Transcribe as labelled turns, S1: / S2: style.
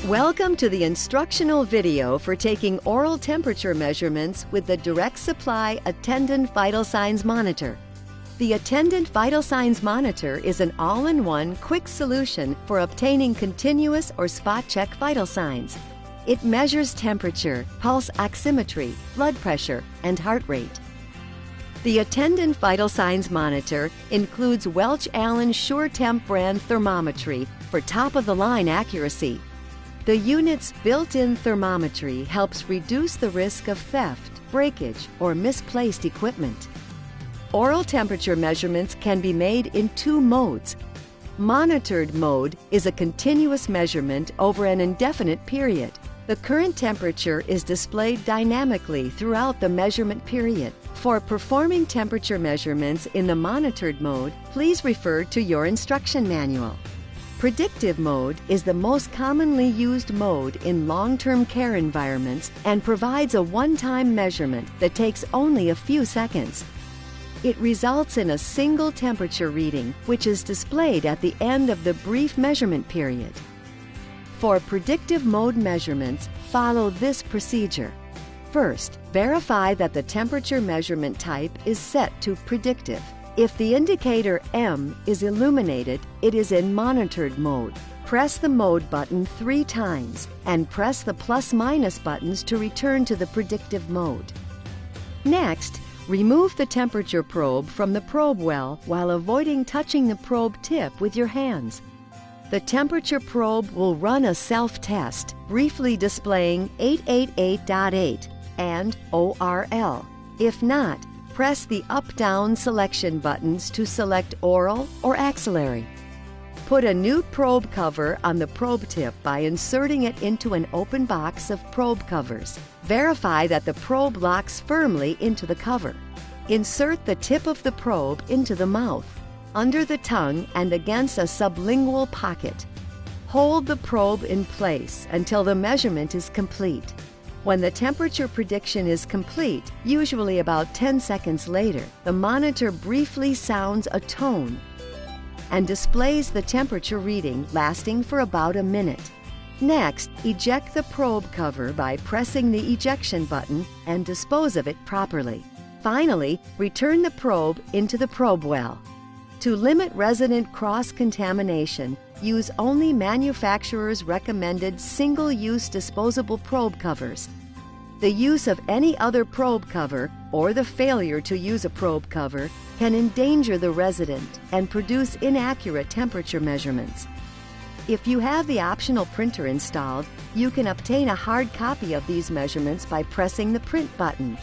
S1: Welcome to the instructional video for taking oral temperature measurements with the Direct Supply Attendant Vital Signs Monitor. The Attendant Vital Signs Monitor is an all-in-one quick solution for obtaining continuous or spot check vital signs. It measures temperature, pulse oximetry, blood pressure, and heart rate. The Attendant Vital Signs Monitor includes Welch-Allyn SureTemp brand thermometry for top-of-the-line accuracy. The unit's built-in thermometry helps reduce the risk of theft, breakage, or misplaced equipment. Oral temperature measurements can be made in two modes. Monitored mode is a continuous measurement over an indefinite period. The current temperature is displayed dynamically throughout the measurement period. For performing temperature measurements in the monitored mode, please refer to your instruction manual. Predictive mode is the most commonly used mode in long-term care environments and provides a one-time measurement that takes only a few seconds. It results in a single temperature reading, which is displayed at the end of the brief measurement period. For predictive mode measurements, follow this procedure. First, verify that the temperature measurement type is set to predictive. If the indicator M is illuminated, it is in monitored mode. Press the mode button 3 times and press the plus/minus buttons to return to the predictive mode. Next, remove the temperature probe from the probe well while avoiding touching the probe tip with your hands. The temperature probe will run a self-test, briefly displaying 888.8 and ORL. If not, press the up-down selection buttons to select oral or axillary. Put a new probe cover on the probe tip by inserting it into an open box of probe covers. Verify that the probe locks firmly into the cover. Insert the tip of the probe into the mouth, under the tongue, and against a sublingual pocket. Hold the probe in place until the measurement is complete. When the temperature prediction is complete, usually about 10 seconds later, the monitor briefly sounds a tone and displays the temperature reading lasting for about a minute. Next, eject the probe cover by pressing the ejection button and dispose of it properly. Finally, return the probe into the probe well. To limit resident cross-contamination, use only manufacturer's recommended single-use disposable probe covers. The use of any other probe cover or the failure to use a probe cover can endanger the resident and produce inaccurate temperature measurements. If you have the optional printer installed, you can obtain a hard copy of these measurements by pressing the print button.